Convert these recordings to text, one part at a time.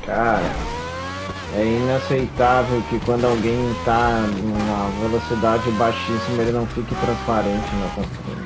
Cara, é inaceitável que quando alguém tá numa velocidade baixíssima ele não fique transparente na tua frente.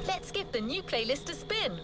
Let's give the new playlist a spin.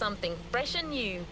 something fresh and new.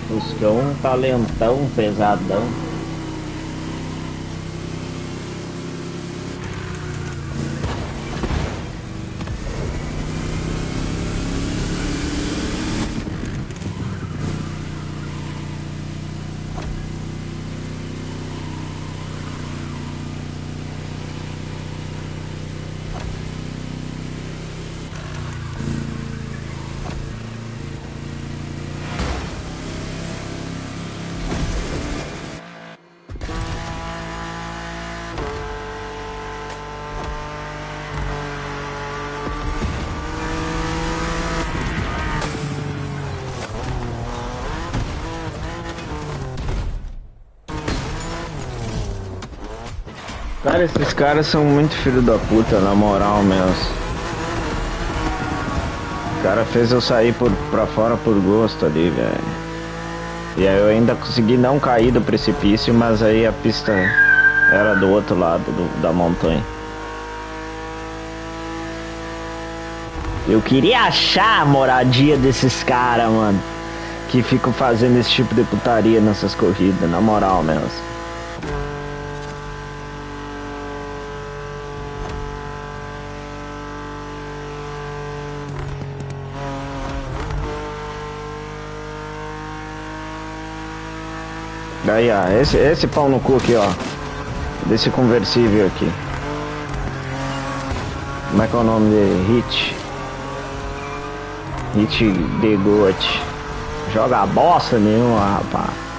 Buscou um talentão pesadão. Cara, esses caras são muito filho da puta, na moral mesmo. O cara fez eu sair pra fora por gosto ali, velho. E aí eu ainda consegui não cair do precipício, mas aí a pista era do outro lado da montanha. Eu queria achar a moradia desses caras, mano, que ficam fazendo esse tipo de putaria nessas corridas, na moral mesmo. Aí, ó, esse pau no cu aqui, ó. Desse conversível aqui. Como é que é o nome dele? Hit de gote. Joga bosta nenhuma, rapaz.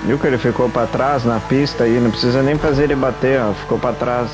Viu que ele ficou pra trás na pista aí, não precisa nem fazer ele bater, ó, ficou pra trás.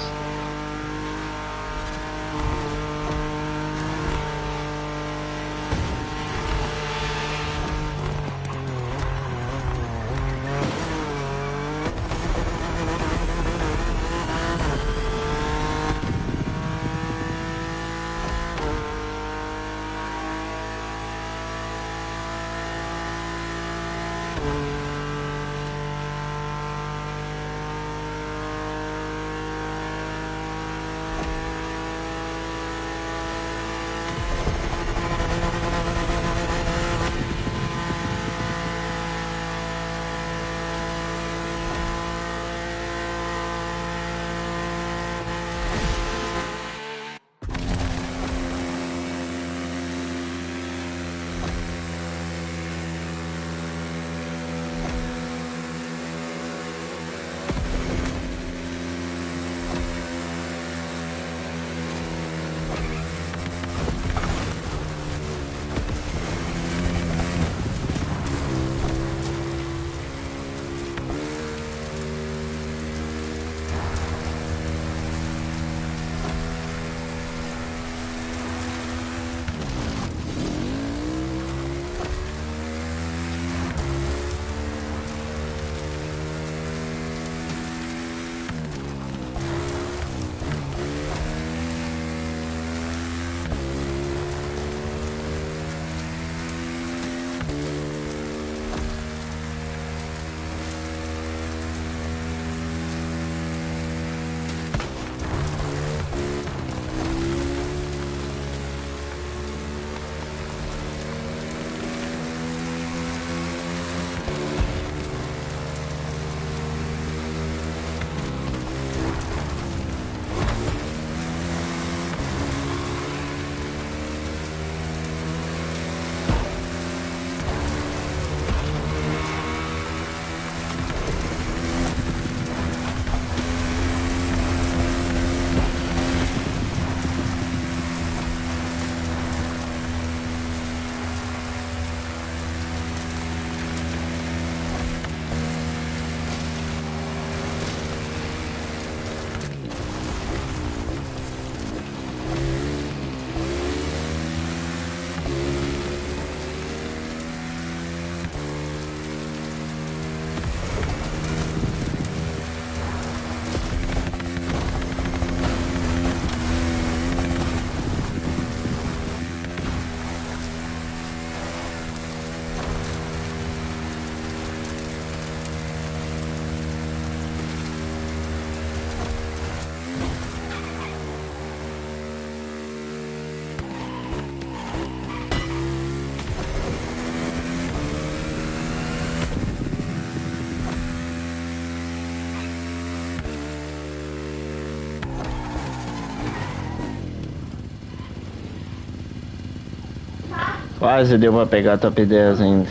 Quase deu pra pegar top 10 ainda.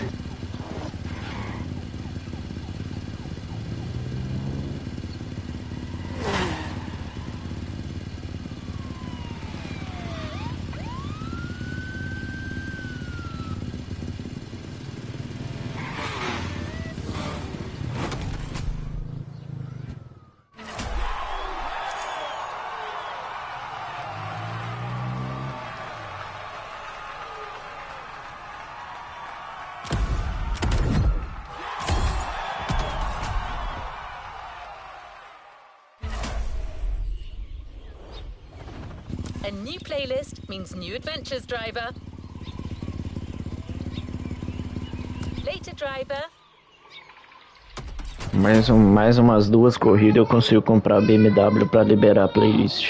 new playlist means new adventures, driver. Later, driver. Mais umas 2 corridas eu consigo comprar a BMW pra liberar a playlist.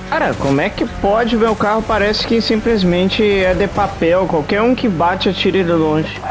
Cara, como é que pode? Meu carro parece que simplesmente é de papel. Qualquer um que bate atira de longe.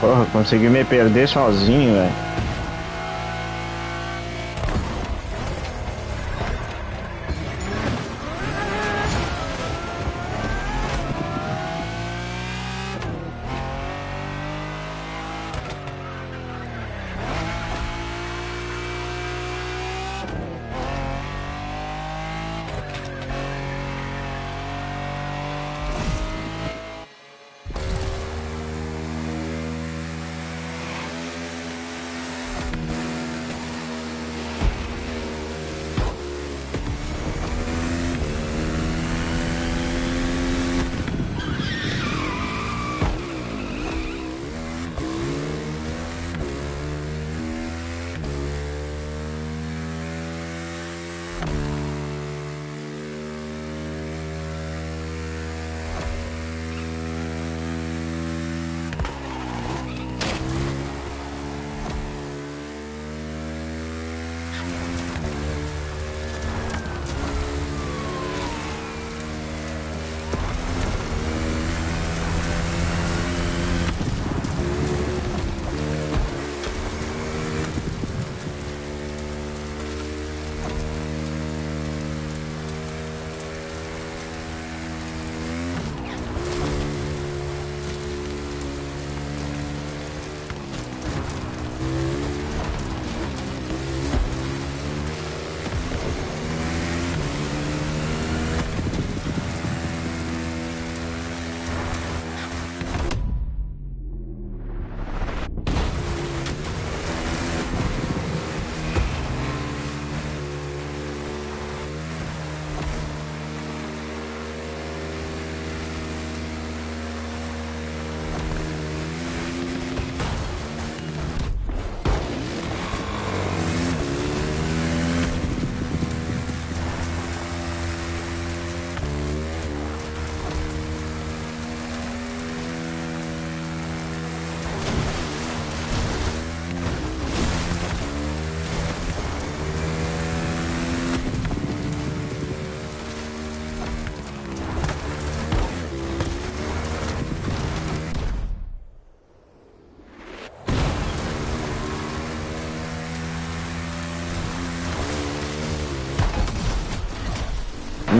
Porra, consegui me perder sozinho, velho.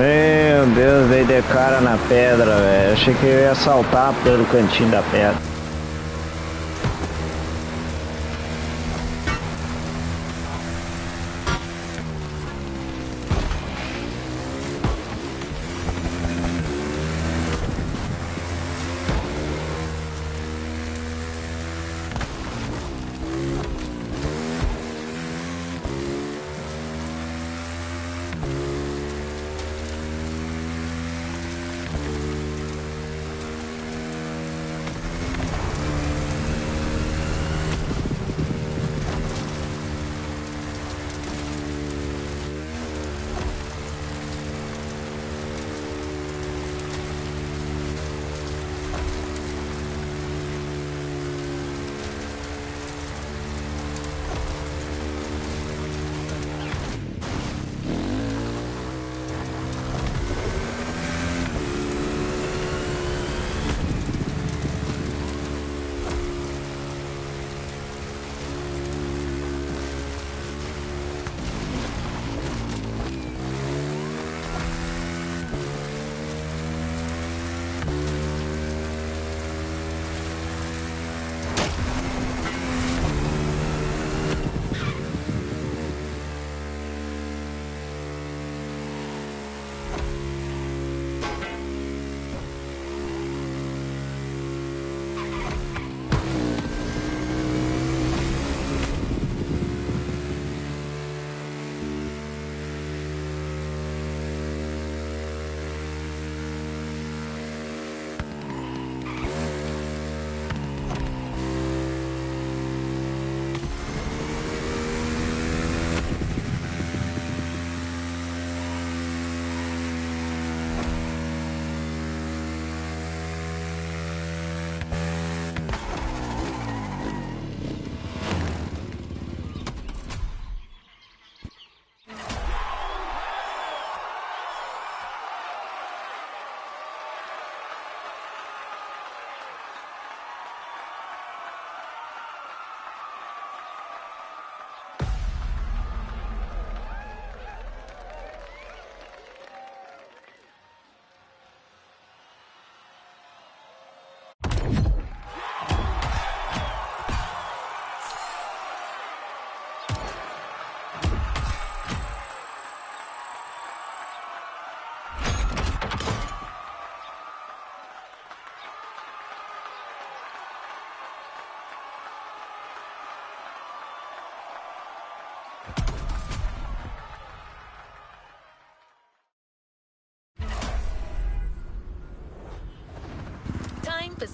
Meu Deus, dei de cara na pedra, velho. Achei que eu ia saltar pelo cantinho da pedra.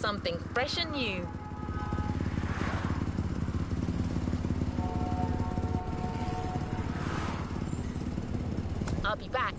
something fresh and new. I'll be back.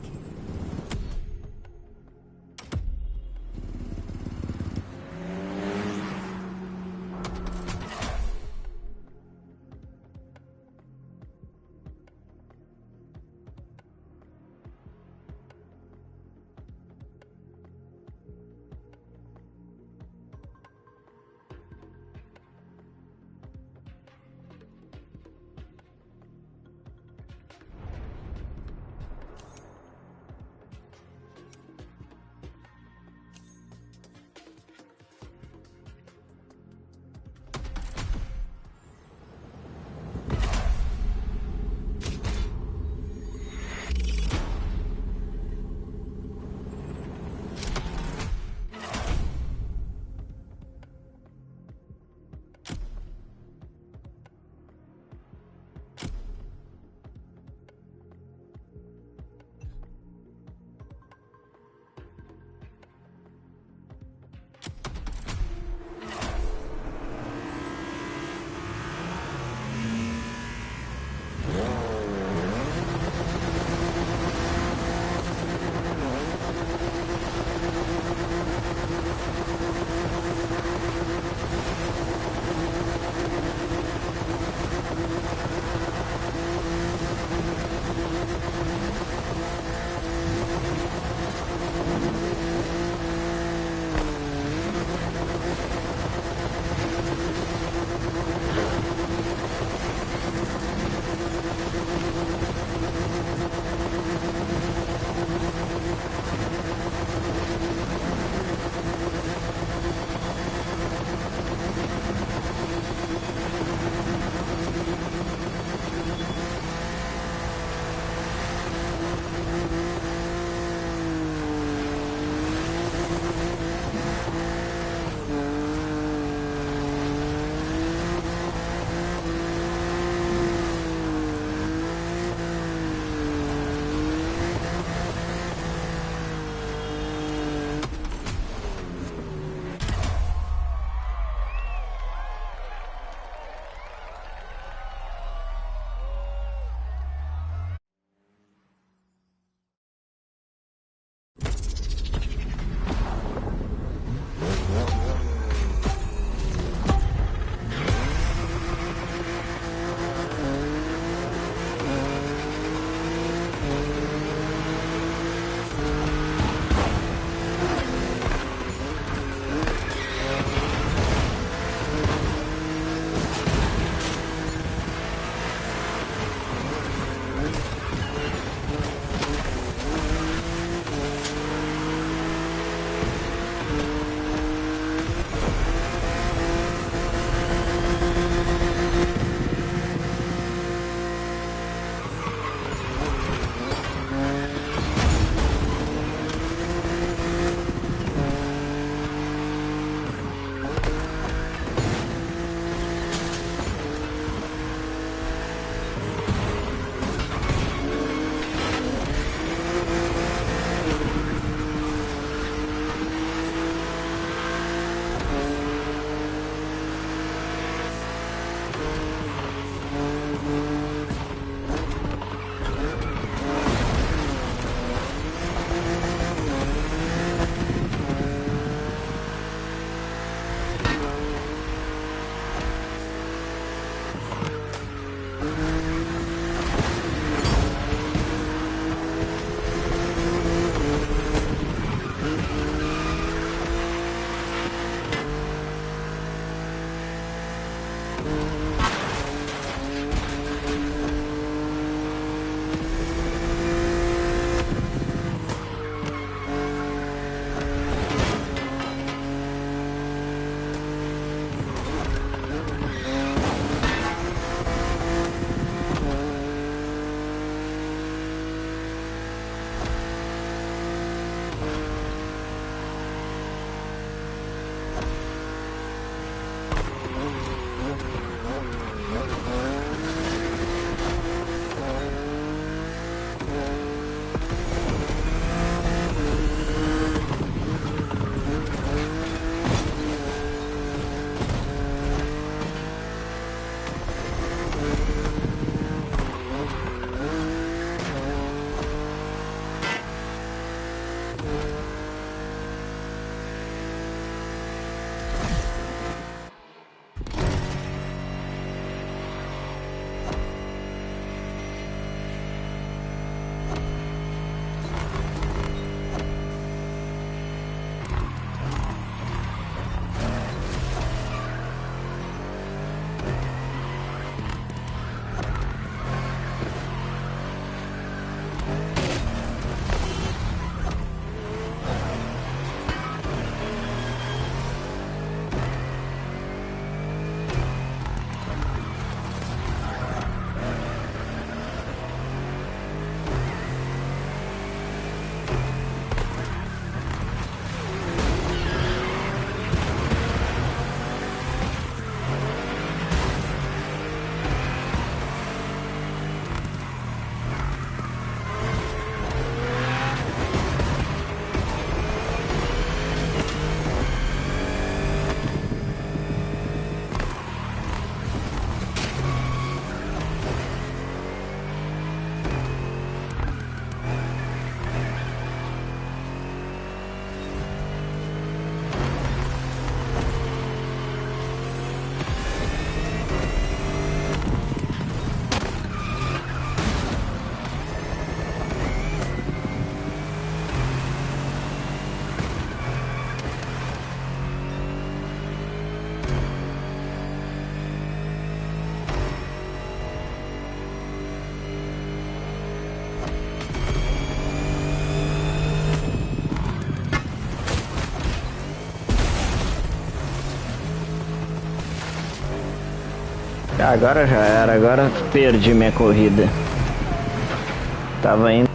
Agora já era, agora perdi minha corrida. Tava indo.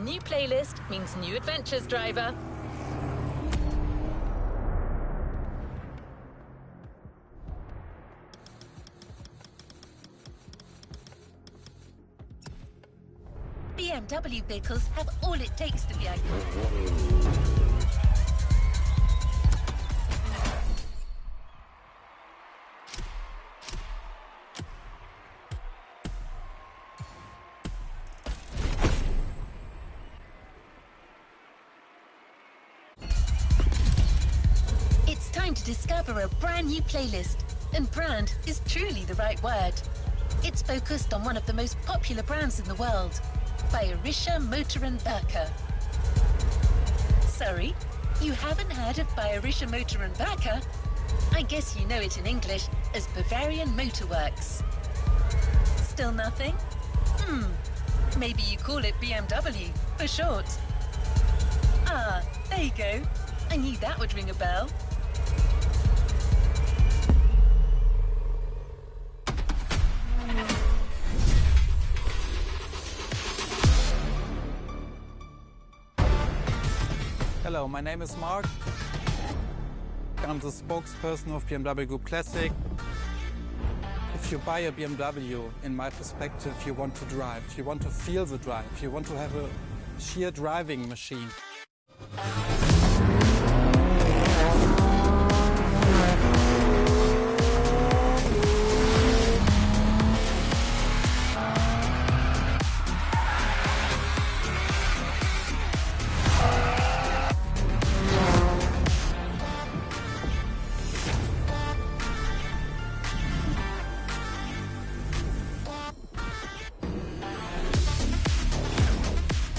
new playlist means new adventures, driver. BMW vehicles have all it takes to be iconic. It's time to discover a brand new playlist, and brand is truly the right word. It's focused on one of the most popular brands in the world, Bayerischer Motor & Werke. Sorry, you haven't heard of Bayerischer Motor & Werke? I guess you know it in English as Bavarian Motor Works. Still nothing? Maybe you call it BMW for short. Ah, there you go. I knew that would ring a bell. Hello, my name is Mark. I'm the spokesperson of BMW Group Classic. If you buy a BMW, in my perspective, you want to drive. You want to feel the drive. You want to have a sheer driving machine.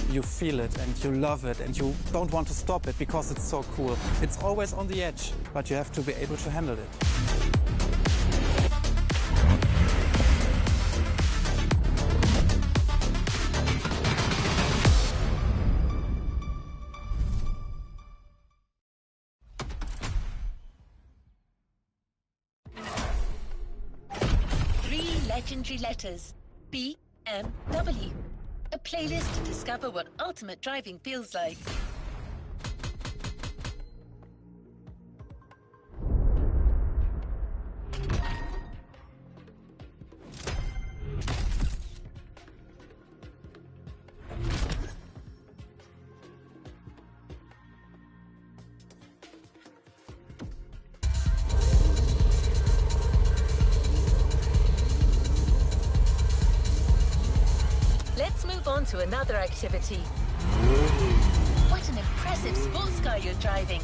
You feel it and you love it and you don't want to stop it because it's so cool. It's always on the edge, but you have to be able to handle it. Three legendary letters. BMW. A playlist to discover what ultimate driving feels like. Let's move on to another activity. What an impressive sports car you're driving.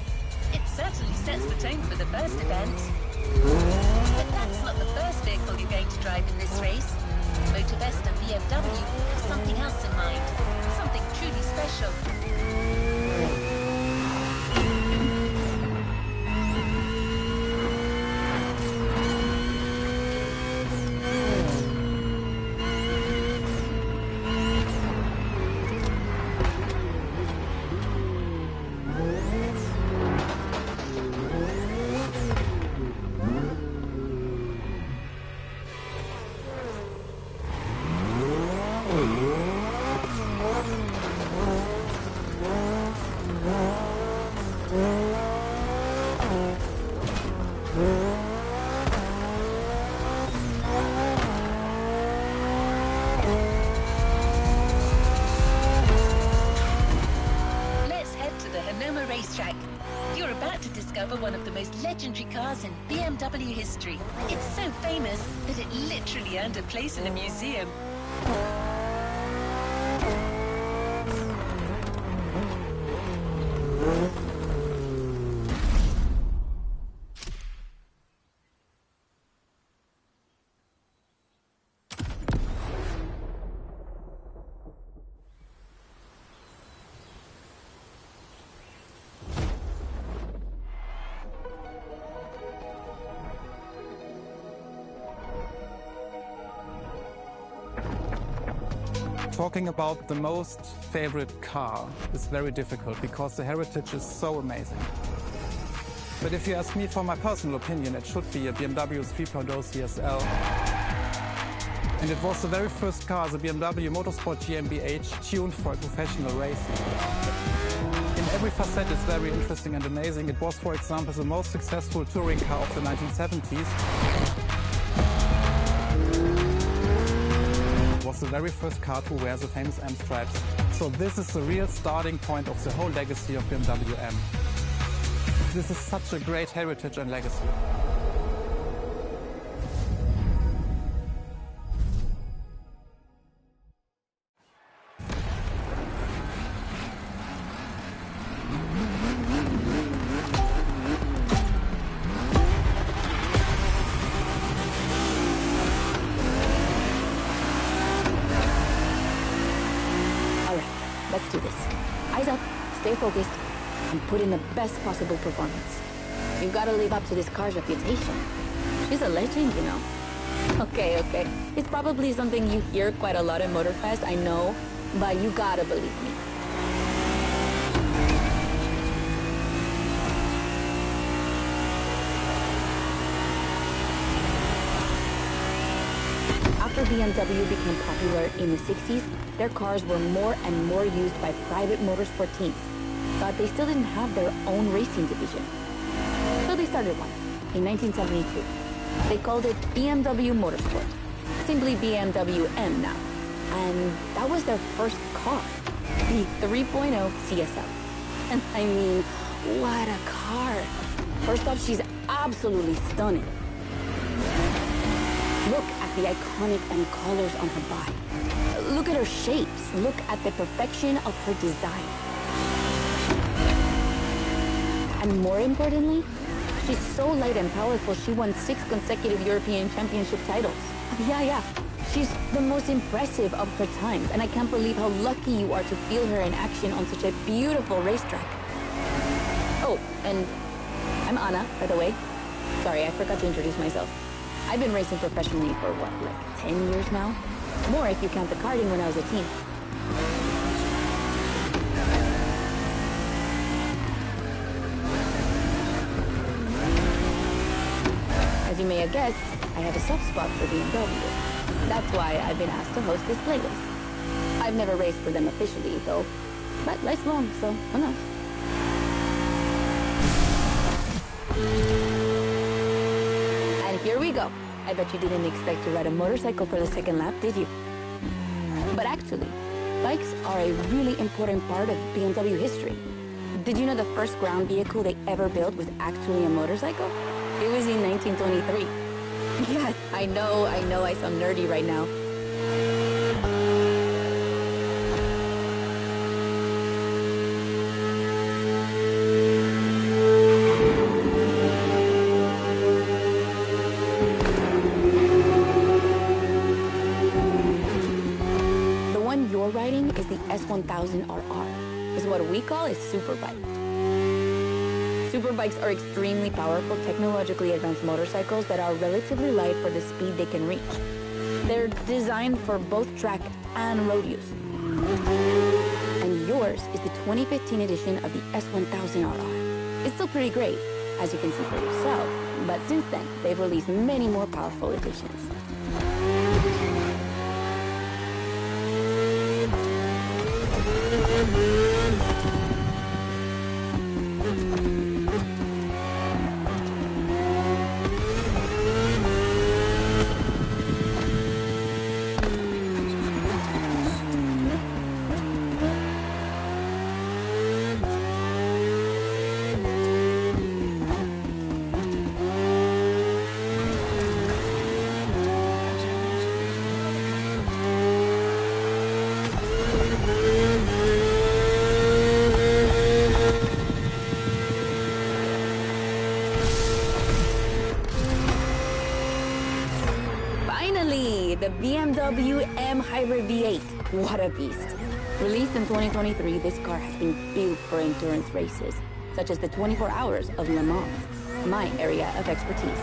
It certainly sets the tone for the first event. But that's not the first vehicle you're going to drive in this race. Motorfest and BMW have something else in mind. Something truly special. Racetrack. You're about to discover one of the most legendary cars in BMW history. It's so famous that it literally earned a place in a museum. Talking about the most favorite car is very difficult because the heritage is so amazing. But if you ask me for my personal opinion, it should be a BMW 3.0 CSL. And it was the very first car, the BMW Motorsport GmbH, tuned for professional racing. In every facet it's very interesting and amazing. It was, for example, the most successful touring car of the 1970s. It was the very first car to wear the famous M stripes. So this is the real starting point of the whole legacy of BMW M. This is such a great heritage and legacy. Let's do this. Eyes up, stay focused, and put in the best possible performance. You've got to live up to this car's reputation. She's a legend, you know. Okay. It's probably something you hear quite a lot at Motorfest, I know, but you gotta believe me. After BMW became popular in the 60s, their cars were more and more used by private motorsport teams, but they still didn't have their own racing division. So they started one in 1972. They called it BMW Motorsport, simply BMW M now. And that was their first car, the 3.0 CSL. And I mean, what a car. First off, she's absolutely stunning. Look at the iconic M colors on her body. Look at her shapes. Look at the perfection of her design. And more importantly, she's so light and powerful, she won 6 consecutive European Championship titles. Yeah. She's the most impressive of her times, and I can't believe how lucky you are to feel her in action on such a beautiful racetrack. Oh, and I'm Anna, by the way. Sorry, I forgot to introduce myself. I've been racing professionally for, what, like 10 years now? More if you count the karting when I was a teen. As you may have guessed, I have a soft spot for BMW. That's why I've been asked to host this playlist. I've never raced for them officially, though, but life's long, so who knows? And here we go. I bet you didn't expect to ride a motorcycle for the second lap, did you? But actually, bikes are a really important part of BMW history. Did you know the first ground vehicle they ever built was actually a motorcycle? It was in 1923. Yeah, I know I sound nerdy right now. The one you're riding is the S1000RR. It's what we call a superbike. Superbikes are extremely powerful, technologically advanced motorcycles that are relatively light for the speed they can reach. They're designed for both track and road use. And yours is the 2015 edition of the S1000RR. It's still pretty great, as you can see for yourself, but since then, they've released many more powerful editions. Finally, the BMW M Hybrid V8. What a beast. Released in 2023, this car has been built for endurance races, such as the 24 Hours of Le Mans, my area of expertise.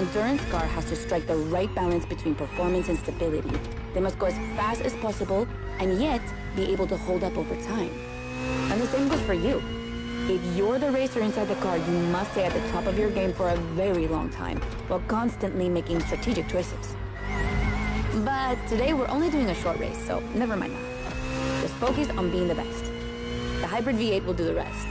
endurance car has to strike the right balance between performance and stability. They must go as fast as possible and yet be able to hold up over time. And the same goes for you. If you're the racer inside the car, you must stay at the top of your game for a very long time, while constantly making strategic choices. But today we're only doing a short race, so never mind that. Just focus on being the best. The hybrid V8 will do the rest.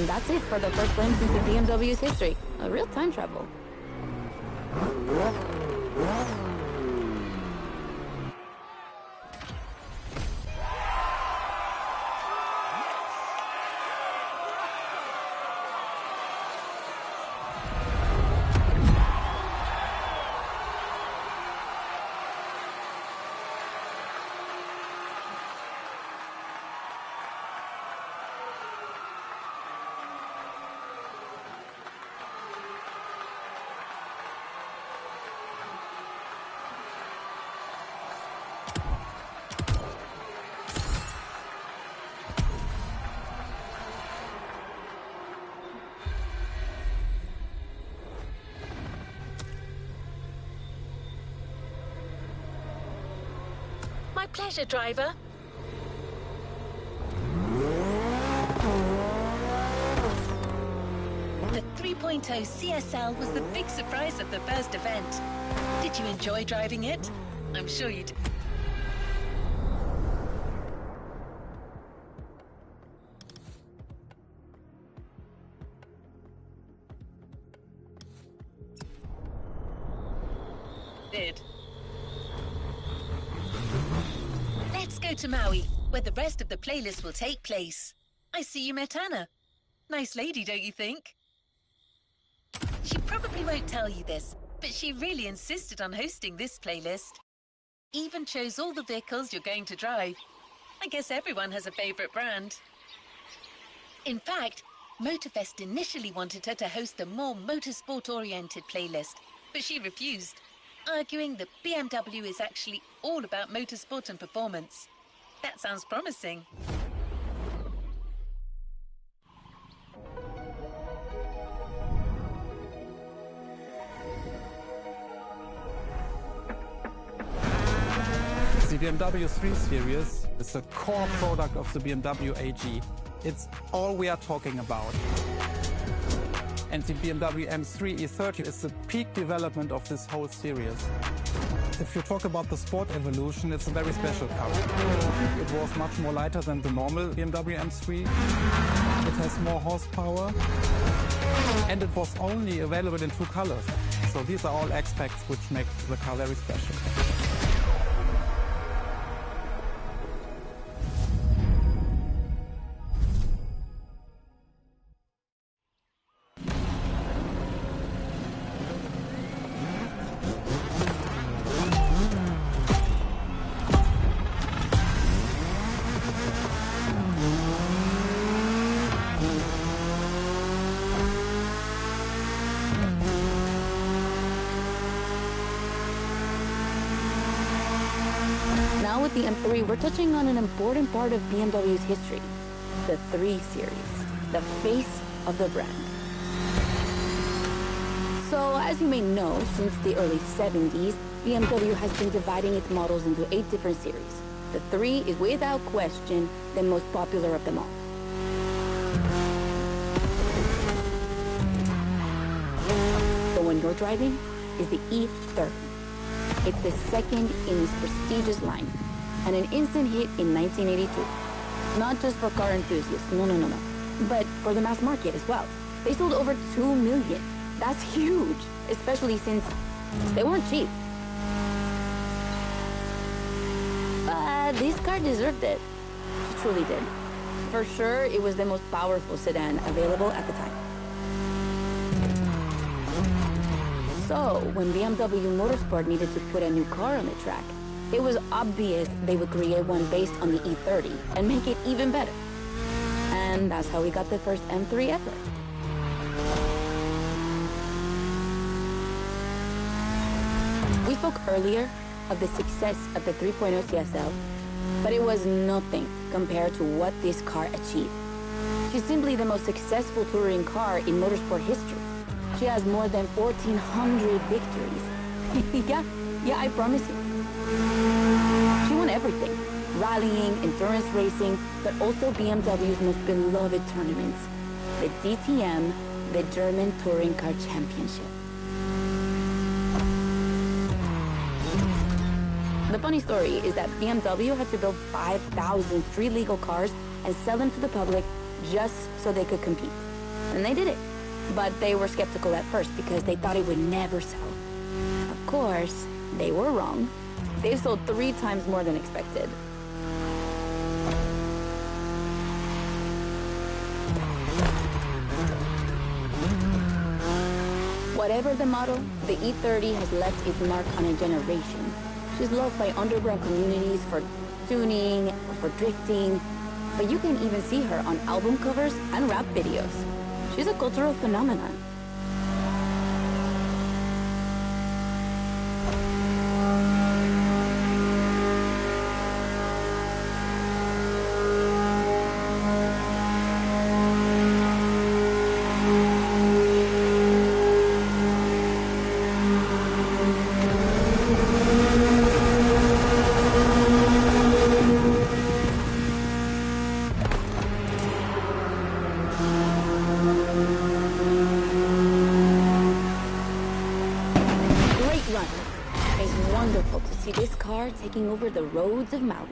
That's it for the first glimpse into BMW's history. A real time travel. My pleasure, driver. The 3.0 CSL was the big surprise of the first event. Did you enjoy driving it? I'm sure you did. Let's go to Maui, where the rest of the playlist will take place. I see you met Anna. Nice lady, don't you think? She probably won't tell you this, but she really insisted on hosting this playlist. Even chose all the vehicles you're going to drive. I guess everyone has a favorite brand. In fact, Motorfest initially wanted her to host a more motorsport-oriented playlist, but she refused, arguing that BMW is actually all about motorsport and performance. That sounds promising. The BMW 3 Series is the core product of the BMW AG. It's all we are talking about. And the BMW M3 E30 is the peak development of this whole series. If you talk about the sport evolution, it's a very special car. It was much more lighter than the normal BMW M3. It has more horsepower. And it was only available in 2 colors. So these are all aspects which make the car very special. Now with the M3, we're touching on an important part of BMW's history, the 3 Series, the face of the brand. So as you may know, since the early 70s, BMW has been dividing its models into 8 different series. The 3 is without question the most popular of them all. The one you're driving is the E30. It's the second in this prestigious line, and an instant hit in 1982. Not just for car enthusiasts, no, but for the mass market as well. They sold over 2 million. That's huge, especially since they weren't cheap. But this car deserved it. It truly did. For sure, it was the most powerful sedan available at the time. So, when BMW Motorsport needed to put a new car on the track, it was obvious they would create one based on the E30 and make it even better. And that's how we got the first M3 ever. We spoke earlier of the success of the 3.0 CSL, but it was nothing compared to what this car achieved. She's simply the most successful touring car in motorsport history. She has more than 1,400 victories. yeah, I promise you. She won everything. Rallying, endurance racing, but also BMW's most beloved tournaments. The DTM, the German Touring Car Championship. The funny story is that BMW had to build 5,000 street-legal cars and sell them to the public just so they could compete. And they did it. But they were skeptical at first because they thought it would never sell. Of course, they were wrong. They sold 3 times more than expected. Whatever the model, the E30 has left its mark on a generation. She's loved by underground communities for tuning or for drifting, but you can even see her on album covers and rap videos. She's a cultural phenomenon. Taking over the roads of Maui.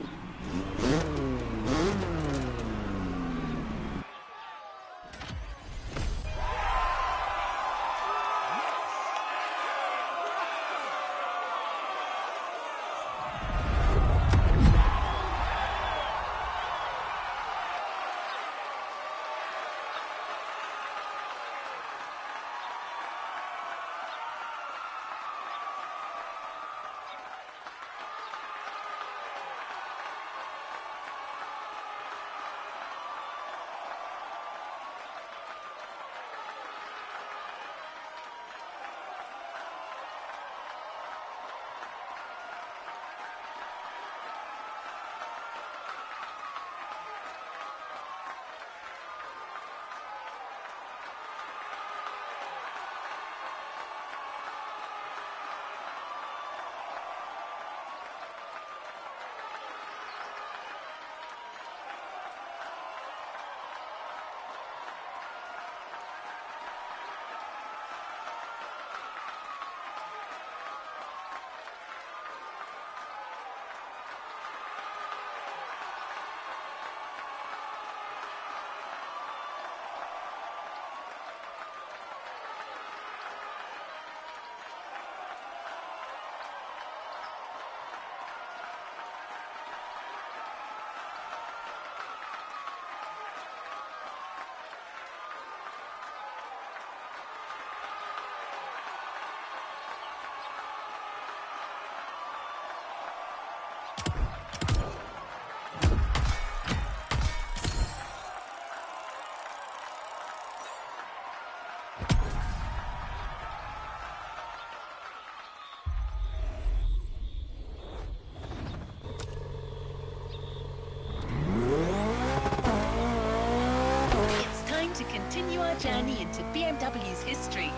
Continue our journey into BMW's history.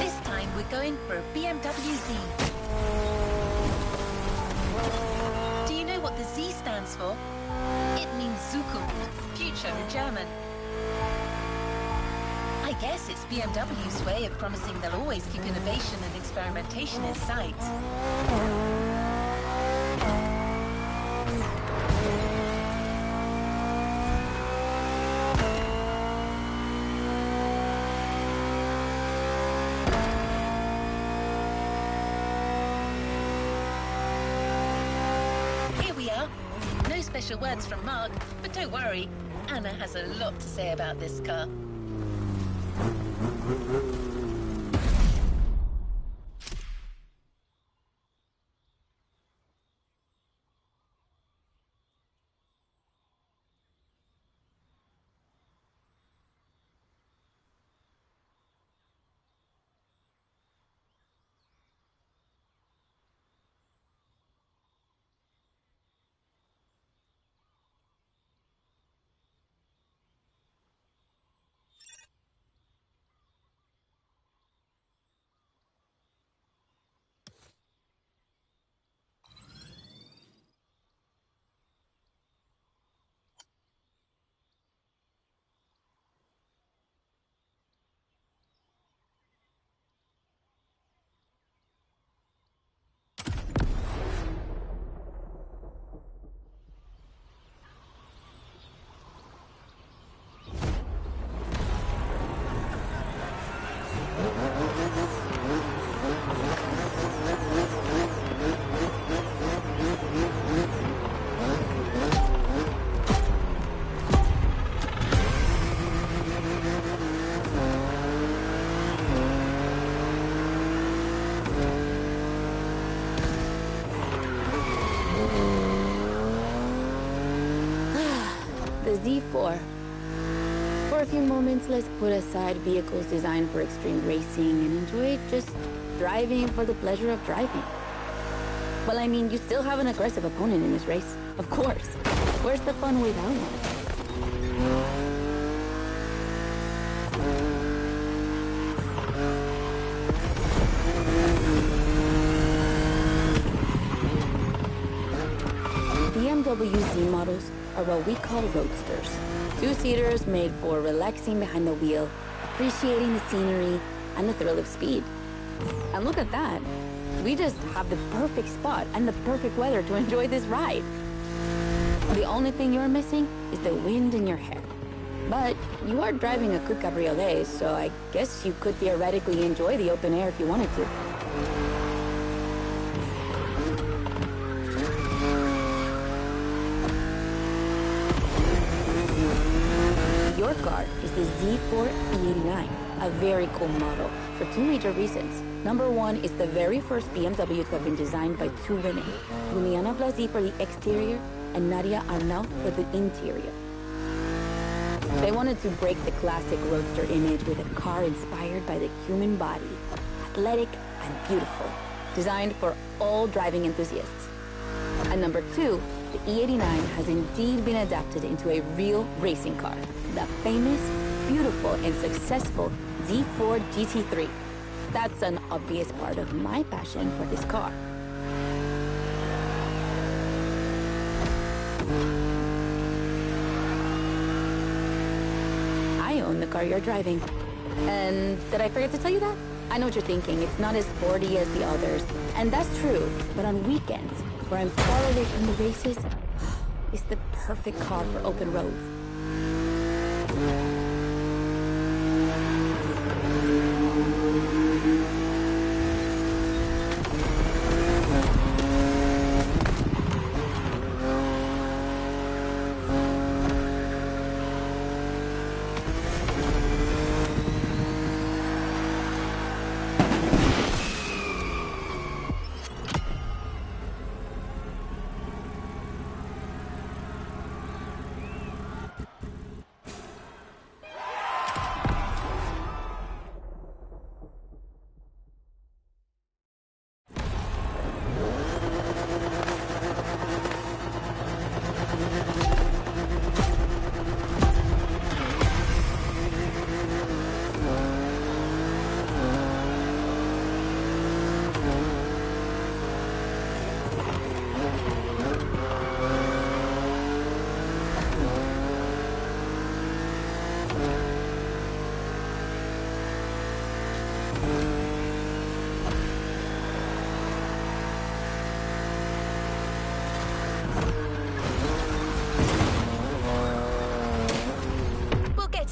This time we're going for a BMW Z. Do you know what the Z stands for? It means Zukunft, future in German. I guess it's BMW's way of promising they'll always keep innovation and experimentation in sight. No special words from Mark, but don't worry, Anna has a lot to say about this car. Z4. For a few moments, let's put aside vehicles designed for extreme racing and enjoy just driving for the pleasure of driving. Well, I mean, you still have an aggressive opponent in this race. Of course. Where's the fun without one? BMW Z models are what we call roadsters. Two-seaters made for relaxing behind the wheel, appreciating the scenery, and the thrill of speed. And look at that. We just have the perfect spot and the perfect weather to enjoy this ride. The only thing you're missing is the wind in your hair. But you are driving a coupe cabriolet, so I guess you could theoretically enjoy the open air if you wanted to. Your car is the Z4 E89, a very cool model for two major reasons. Number one, it's the very first BMW to have been designed by two women, Juliana Blasi for the exterior and Nadia Arnaut for the interior. They wanted to break the classic roadster image with a car inspired by the human body, athletic and beautiful, designed for all driving enthusiasts. And number two, the E89 has indeed been adapted into a real racing car, the famous, beautiful, and successful Z4 GT3. That's an obvious part of my passion for this car. I own the car you're driving. And did I forget to tell you that? I know what you're thinking. It's not as sporty as the others. And that's true. But on weekends, where I'm far away from the races, it's the perfect car for open roads.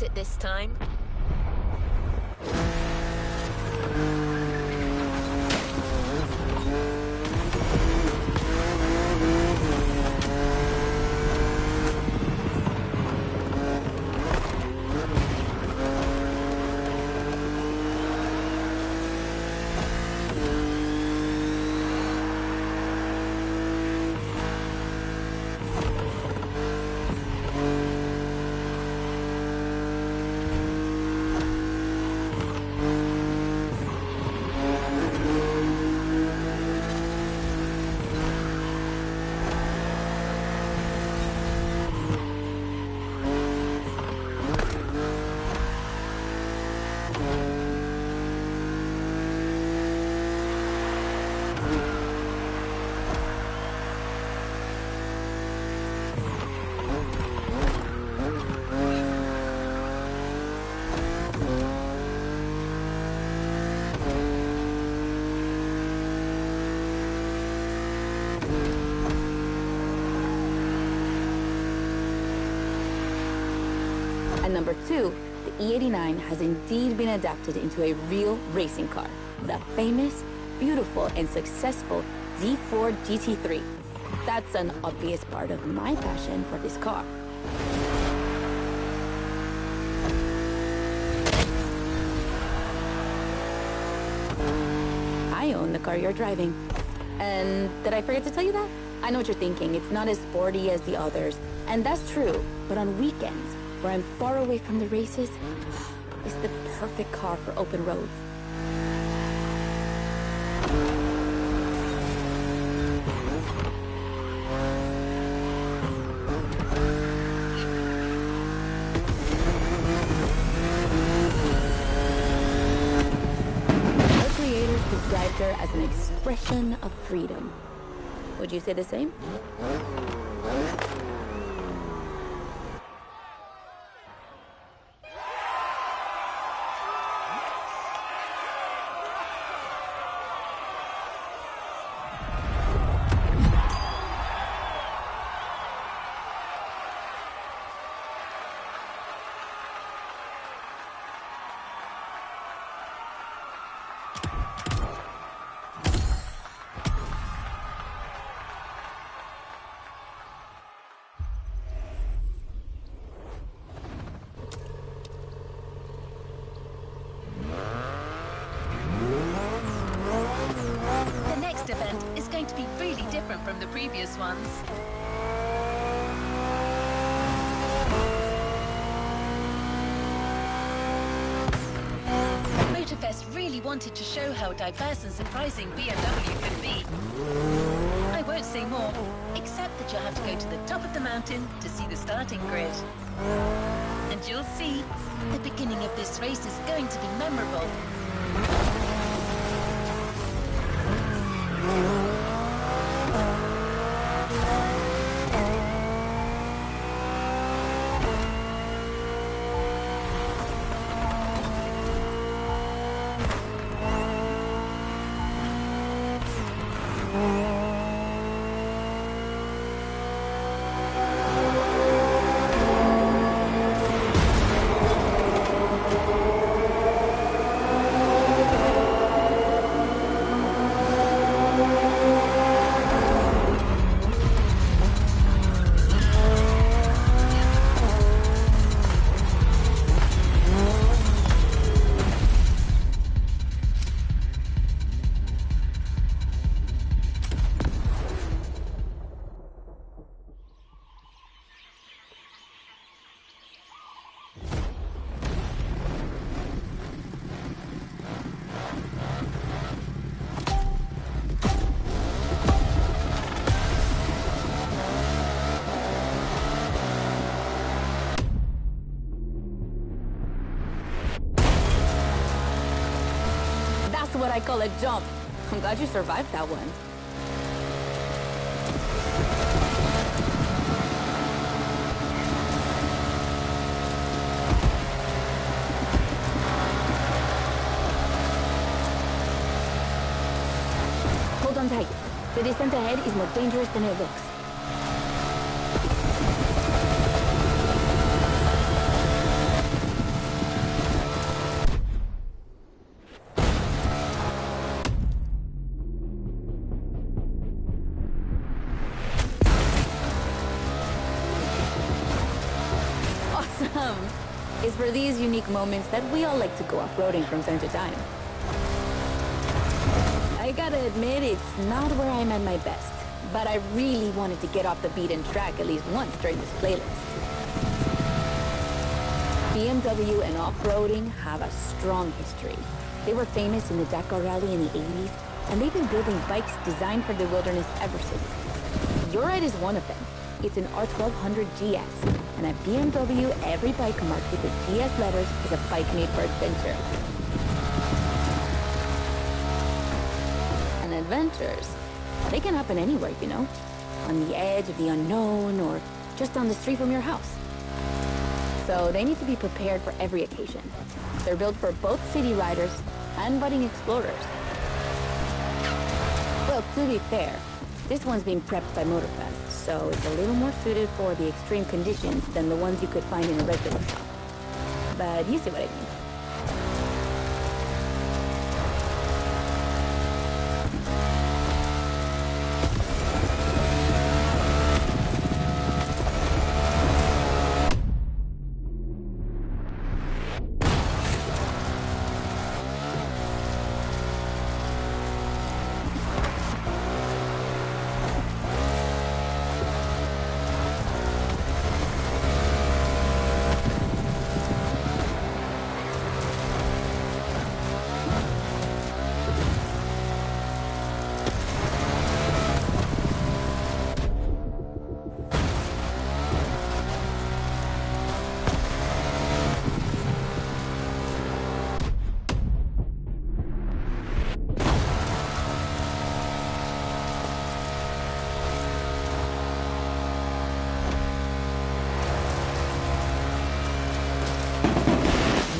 It this time. And number 2, the E89 has indeed been adapted into a real racing car. The famous, beautiful, and successful Z4 GT3. That's an obvious part of my passion for this car. I own the car you're driving. And did I forget to tell you that? I know what you're thinking. It's not as sporty as the others. And that's true. But on weekends, where I'm far away from the races, it's the perfect car for open roads. Our creators described her as an expression of freedom. Would you say the same? The next event is going to be really different from the previous ones. Motorfest really wanted to show how diverse and surprising BMW could be. I won't say more, except that you'll have to go to the top of the mountain to see the starting grid. And you'll see, the beginning of this race is going to be memorable. That's what I call a jump. I'm glad you survived that one. Hold on tight. The descent ahead is more dangerous than it looks. Awesome! It's for these unique moments that we all like to go off-roading from time to time. I gotta admit, it's not where I'm at my best, but I really wanted to get off the beaten track at least once during this playlist. BMW and off-roading have a strong history. They were famous in the Dakar Rally in the 80s, and they've been building bikes designed for the wilderness ever since. Your ride is one of them. It's an R1200 GS, and at BMW, every bike marked with the GS letters is a bike made for adventure. And adventures, they can happen anywhere, you know? On the edge of the unknown, or just down the street from your house. So they need to be prepared for every occasion. They're built for both city riders and budding explorers. Well, to be fair, this one's being prepped by Motorfest, so it's a little more suited for the extreme conditions than the ones you could find in a regular shop. but you see what I mean.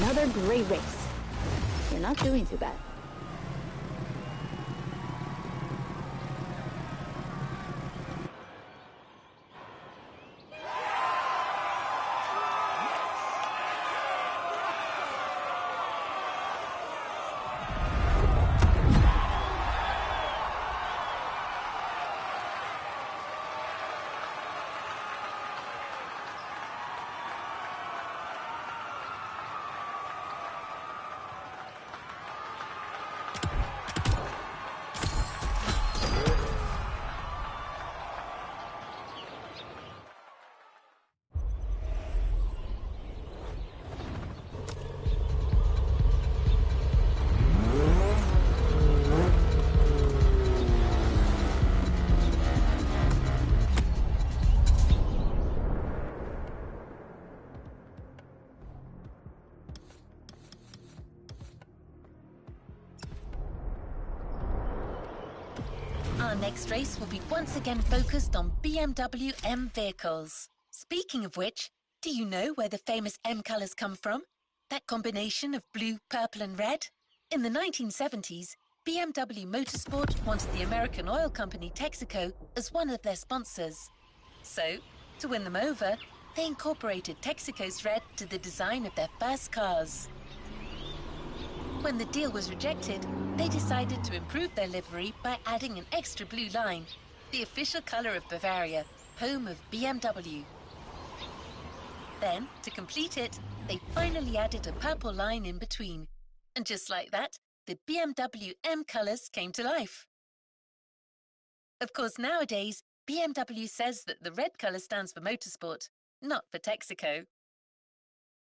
Another great race. You're not doing too bad. Our next race will be once again focused on BMW M vehicles. Speaking of which, do you know where the famous M colours come from? That combination of blue, purple and red? In the 1970s, BMW Motorsport wanted the American oil company Texaco as one of their sponsors. So, to win them over, they incorporated Texaco's red to the design of their first cars. When the deal was rejected, they decided to improve their livery by adding an extra blue line, the official colour of Bavaria, home of BMW. Then, to complete it, they finally added a purple line in between. And just like that, the BMW M colours came to life. Of course, nowadays, BMW says that the red colour stands for motorsport, not for Texaco.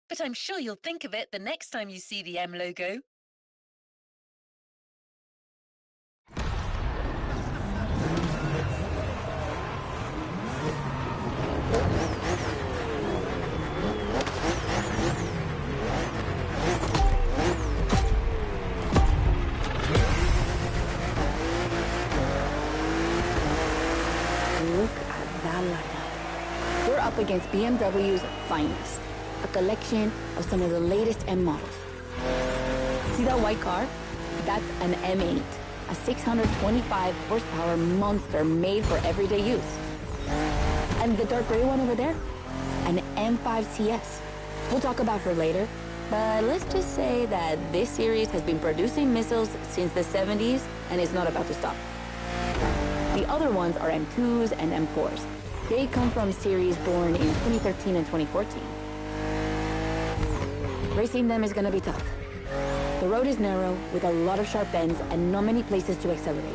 But I'm sure you'll think of it the next time you see the M logo. Look at that lineup. We're up against BMW's finest, a collection of some of the latest M models. See that white car? That's an M8, a 625 horsepower monster made for everyday use. And the dark gray one over there? An M5 CS. We'll talk about her later, but let's just say that this series has been producing missiles since the 70s and is not about to stop. The other ones are M2s and M4s. They come from series born in 2013 and 2014. Racing them is gonna be tough. The road is narrow, with a lot of sharp bends and not many places to accelerate.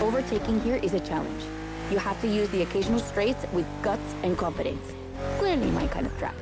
Overtaking here is a challenge. You have to use the occasional straights with guts and confidence. Clearly my kind of track.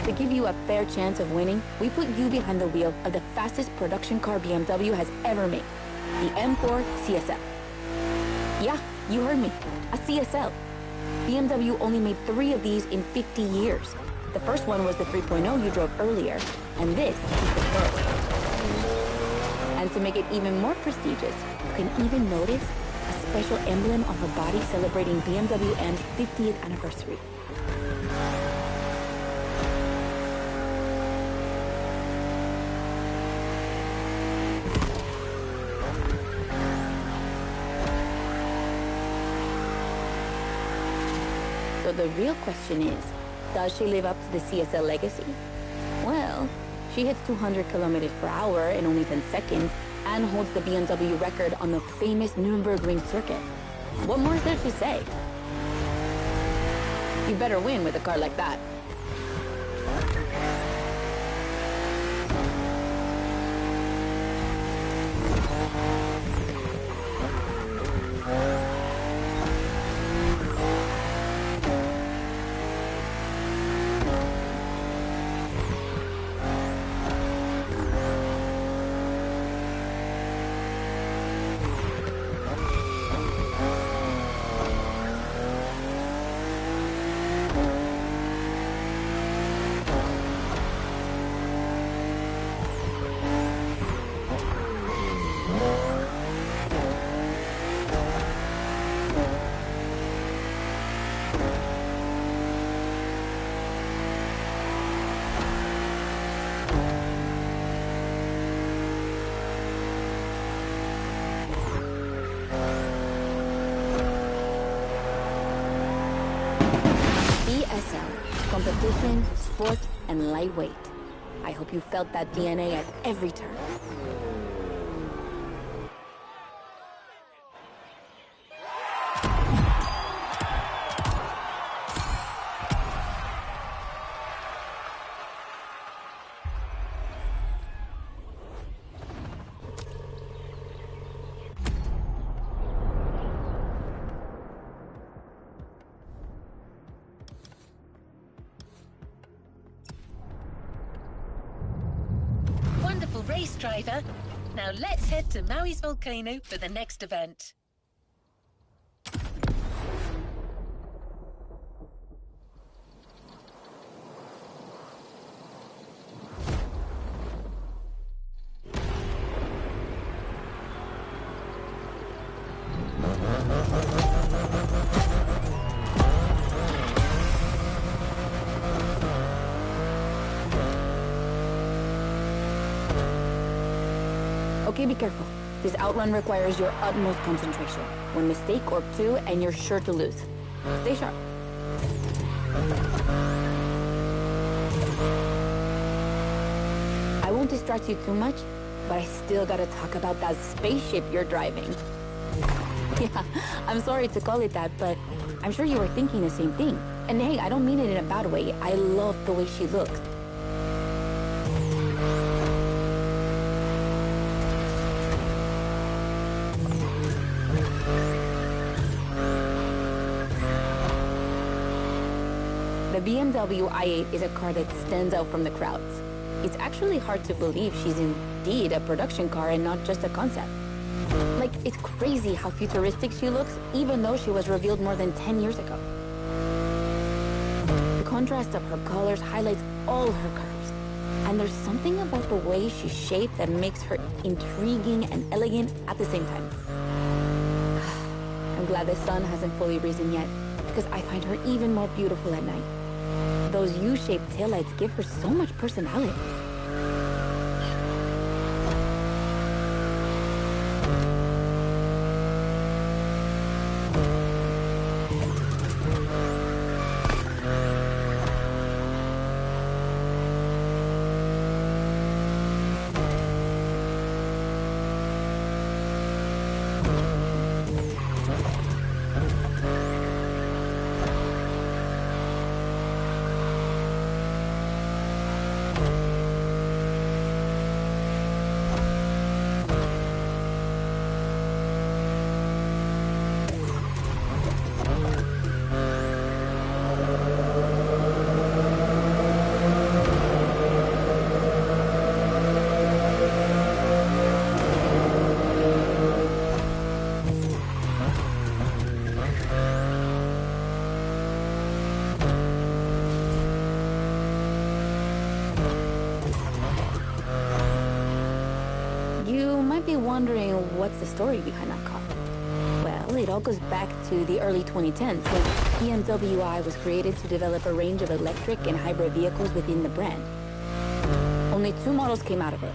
To give you a fair chance of winning, we put you behind the wheel of the fastest production car BMW has ever made, the M4 CSL. Yeah, you heard me, a CSL. BMW only made 3 of these in 50 years. The first one was the 3.0 you drove earlier, and this is the third. And to make it even more prestigious, you can even notice a special emblem on her body celebrating BMW M's 50th anniversary. So the real question is, does she live up to the CSL legacy? Well, she hits 200 kilometers per hour in only 10 seconds and holds the BMW record on the famous Nürburgring circuit. What more is there to say? You better win with a car like that. Competition, sport, and lightweight. I hope you felt that DNA at every turn. Wonderful race, driver. Now let's head to Maui's volcano for the next event. Okay, be careful. This outrun requires your utmost concentration. One mistake or two, and you're sure to lose. Stay sharp. I won't distract you too much, but I still gotta talk about that spaceship you're driving. Yeah, I'm sorry to call it that, but I'm sure you were thinking the same thing. And hey, I don't mean it in a bad way. I love the way she looks. The BMW i8 is a car that stands out from the crowds. It's actually hard to believe she's indeed a production car and not just a concept. Like, it's crazy how futuristic she looks, even though she was revealed more than 10 years ago. The contrast of her colors highlights all her curves. And there's something about the way she's shaped that makes her intriguing and elegant at the same time. I'm glad the sun hasn't fully risen yet, because I find her even more beautiful at night. Those U-shaped taillights give her so much personality. might be wondering what's the story behind that car. Well, it all goes back to the early 2010s when BMW I was created to develop a range of electric and hybrid vehicles within the brand. Only 2 models came out of it,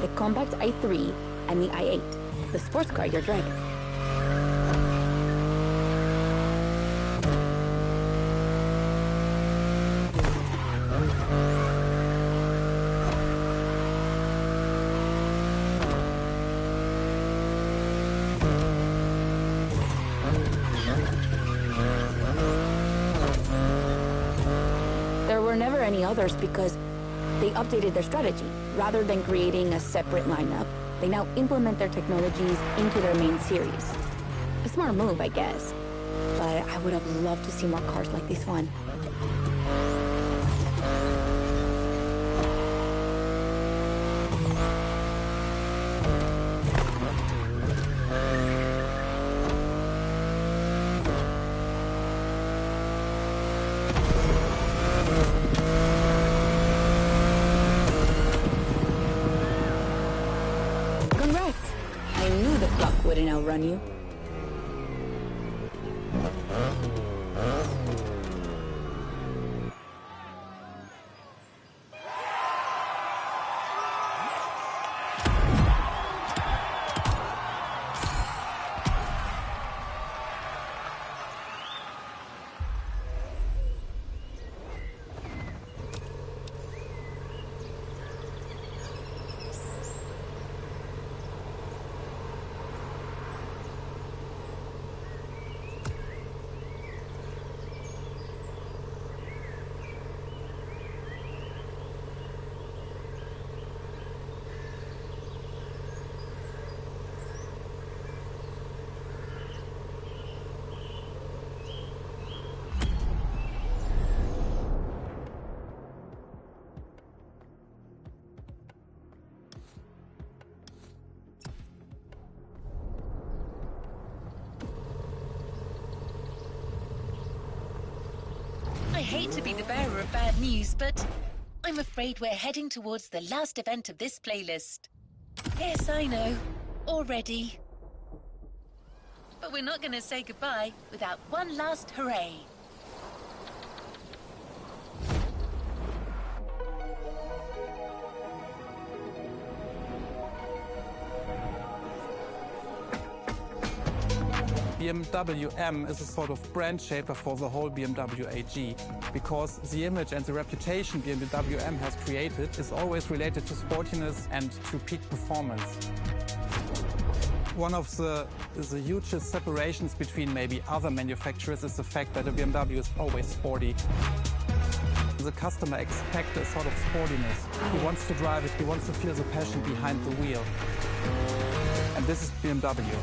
the compact i3 and the i8, the sports car you're driving. There were never any others because they updated their strategy. Rather than creating a separate lineup, they now implement their technologies into their main series. A smart move, I guess. But I would have loved to see more cars like this one. Congrats! I knew the clock wouldn't outrun you. I hate to be the bearer of bad news, but I'm afraid we're heading towards the last event of this playlist. Yes, I know. Already. But we're not going to say goodbye without one last hooray. BMW M is a sort of brand shaper for the whole BMW AG, because the image and the reputation BMW M has created is always related to sportiness and to peak performance. One of the hugest separations between maybe other manufacturers is the fact that a BMW is always sporty. The customer expects a sort of sportiness. He wants to drive it, he wants to feel the passion behind the wheel. And this is BMW.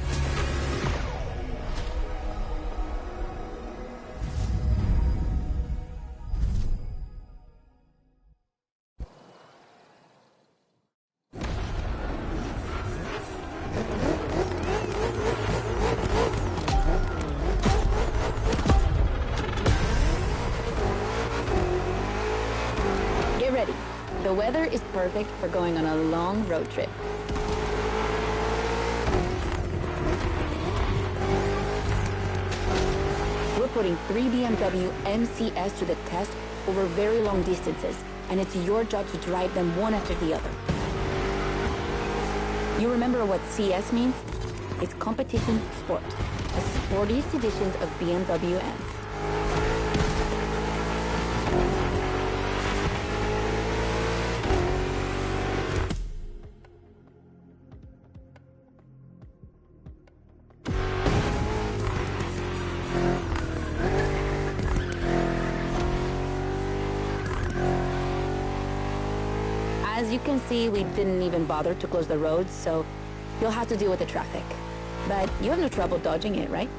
Get ready. The weather is perfect for going on a long road trip. We're putting 3 BMW MCS to the test over very long distances, and it's your job to drive them one after the other. You remember what CS means? It's competition sport, the sportiest editions of BMW M. As you can see, we didn't even bother to close the roads, so you'll have to deal with the traffic. But you have no trouble dodging it, right?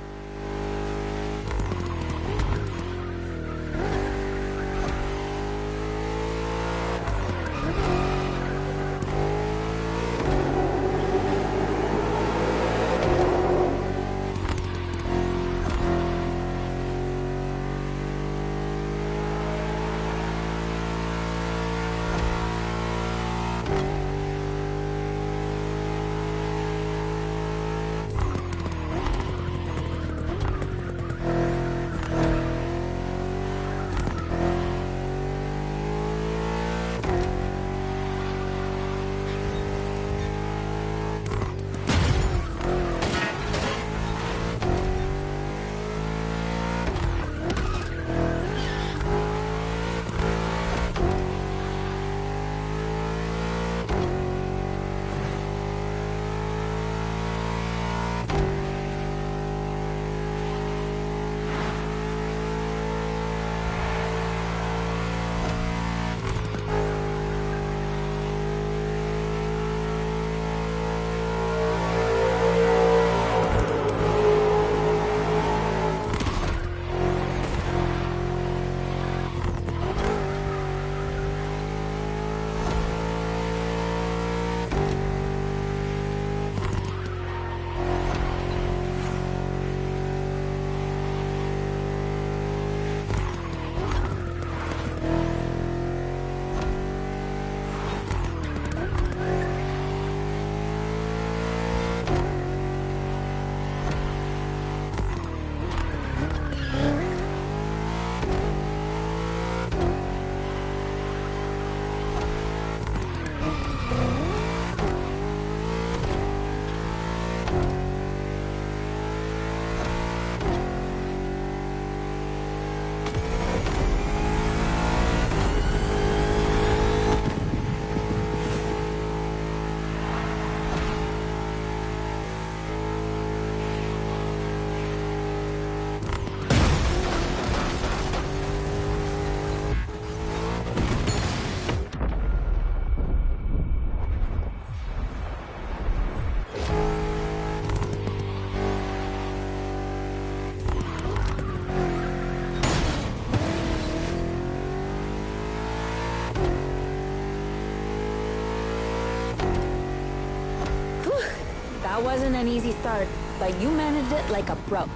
That wasn't an easy start, but you managed it like a pro.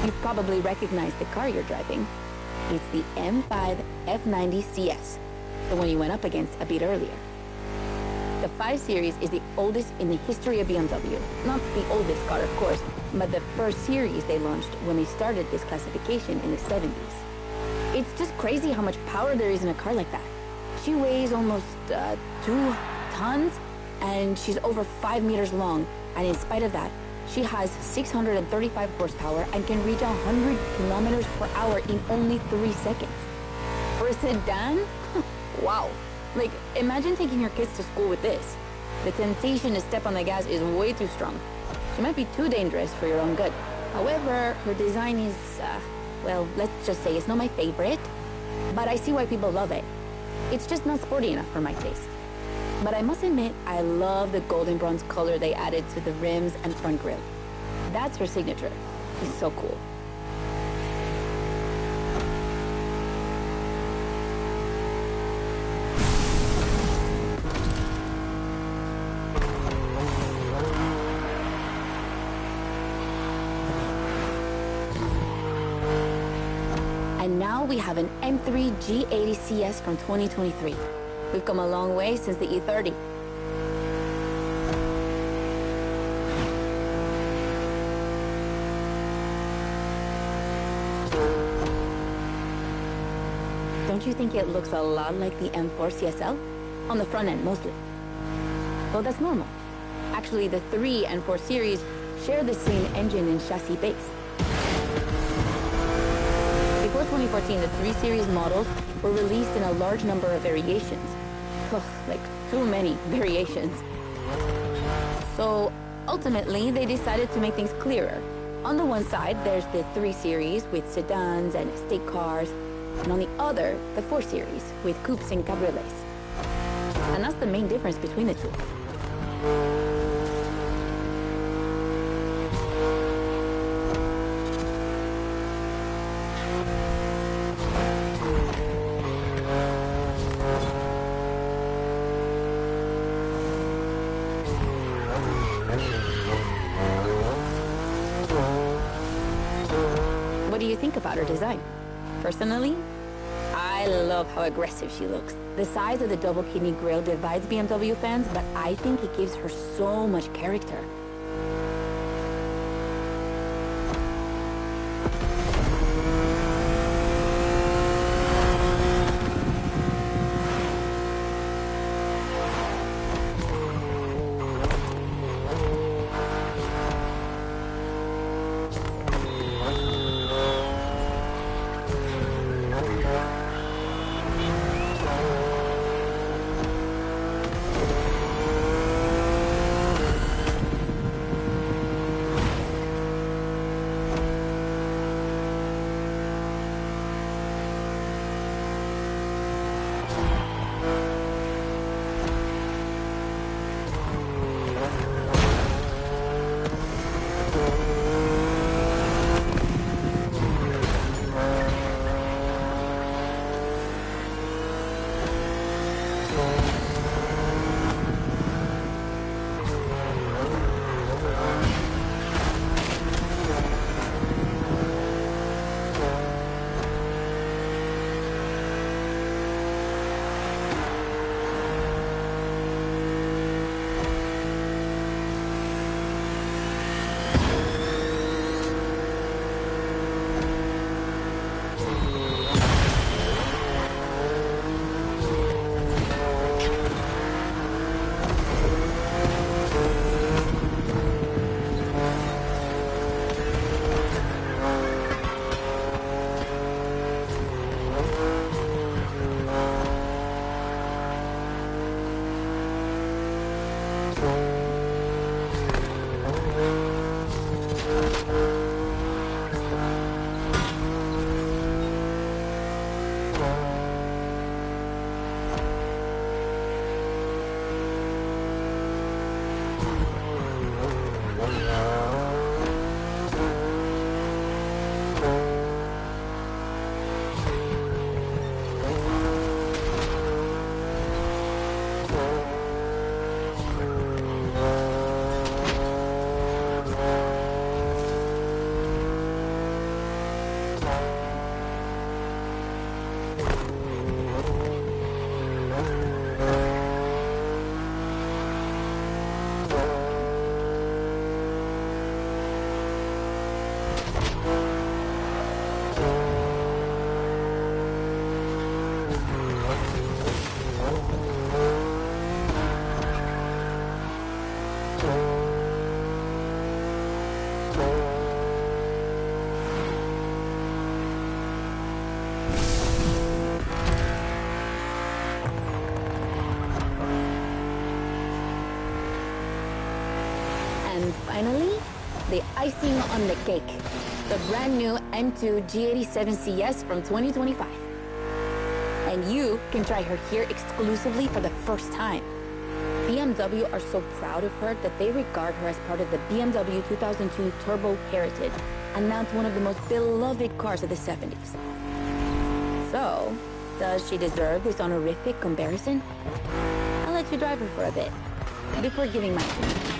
You've probably recognized the car you're driving. It's the M5 F90 CS, the one you went up against a bit earlier. The 5 Series is the oldest in the history of BMW. Not the oldest car, of course, but the first series they launched when they started this classification in the 70s. It's just crazy how much power there is in a car like that. She weighs almost 2 tons, and she's over 5 meters long, and in spite of that, she has 635 horsepower and can reach 100 kilometers per hour in only 3 seconds. For a sedan? Wow. Like, imagine taking your kids to school with this. The temptation to step on the gas is way too strong. She might be too dangerous for your own good. However, her design is, well, let's just say it's not my favorite, but I see why people love it. It's just not sporty enough for my taste. But I must admit, I love the golden bronze color they added to the rims and front grille. That's her signature. It's so cool. And now we have an M3 G80 CS from 2023. We've come a long way since the E30. Don't you think it looks a lot like the M4 CSL? On the front end, mostly. Well, that's normal. Actually, the 3 and 4 series share the same engine and chassis base. Before 2014, the 3 series models were released in a large number of variations. Ugh, like too many variations. So ultimately, they decided to make things clearer. On the one side, there's the 3 series with sedans and estate cars, and on the other, the 4 series with coupes and cabriolets. And that's the main difference between the two. What do you think about her design? Personally, I love how aggressive she looks. The size of the double kidney grille divides BMW fans, but I think it gives her so much character. And finally, the icing on the cake. The brand new M2 G87 CS from 2025. And you can try her here exclusively for the first time. BMW are so proud of her that they regard her as part of the BMW 2002 Turbo Heritage, and that's one of the most beloved cars of the 70s. So, does she deserve this honorific comparison? I'll let you drive her for a bit, before giving my opinion.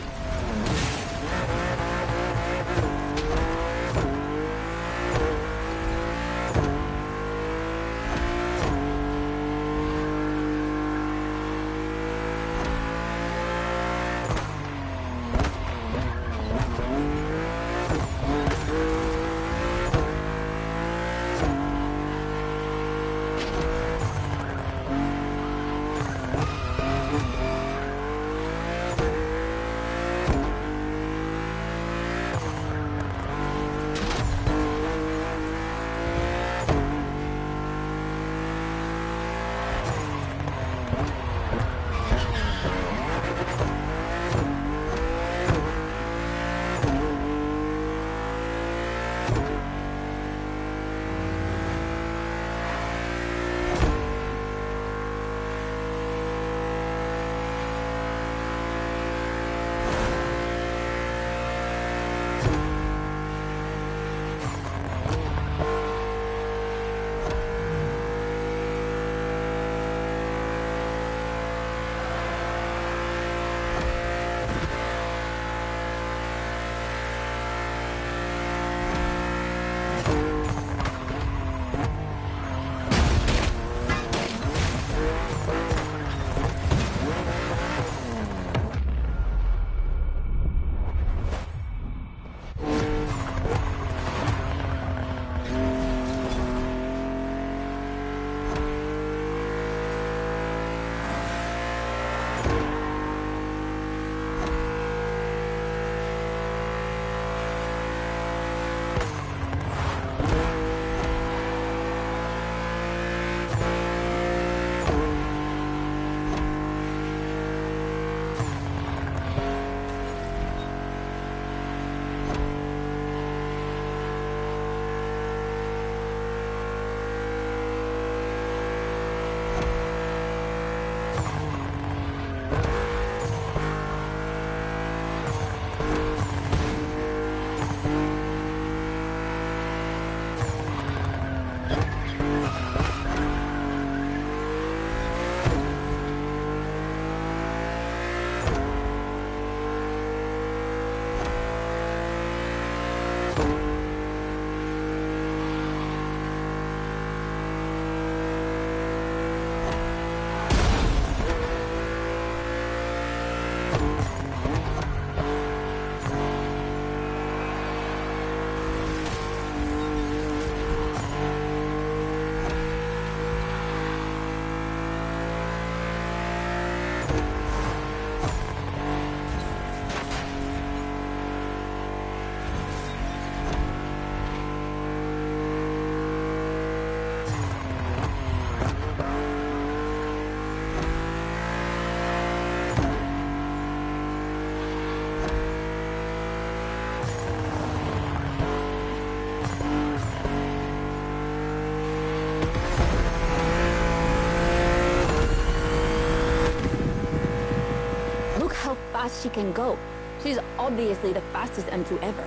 fast she can go. She's obviously the fastest M2 ever.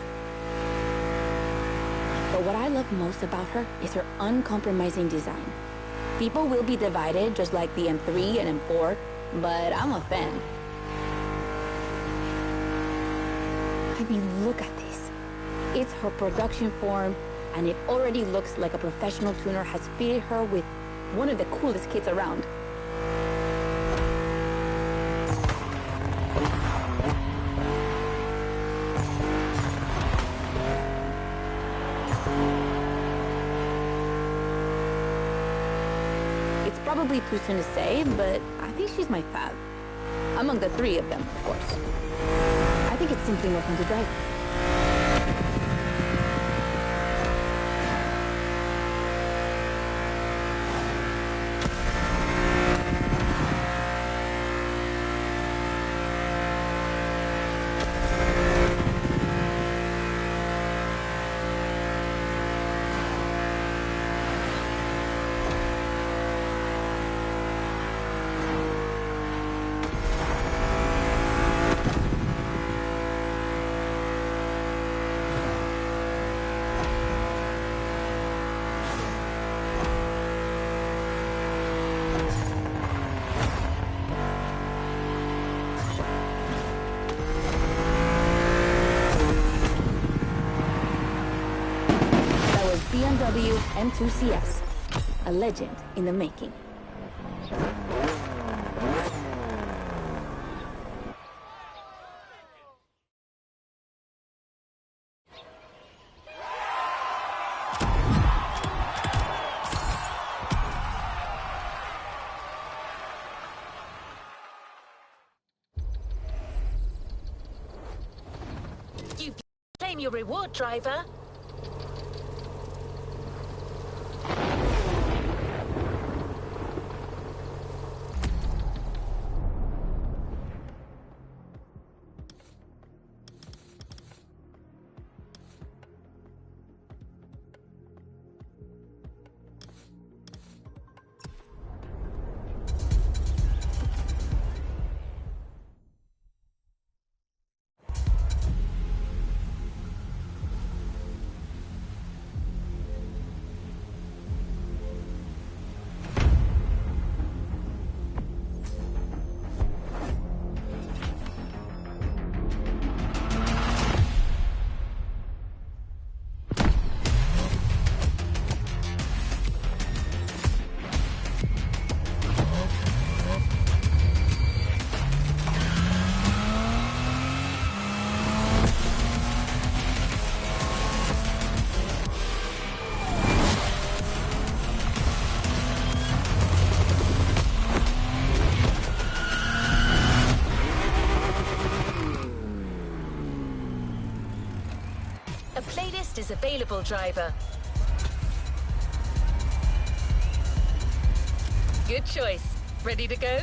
But what I love most about her is her uncompromising design. People will be divided just like the M3 and M4, but I'm a fan. I mean, look at this. It's her production form, and it already looks like a professional tuner has fitted her with one of the coolest kits around. It's probably too soon to say, but I think she's my fave. Among the three of them, of course. I think it's simply more fun to drive. BMW M2CS, a legend in the making. You claim your reward, driver. A playlist is available, driver. Good choice. Ready to go?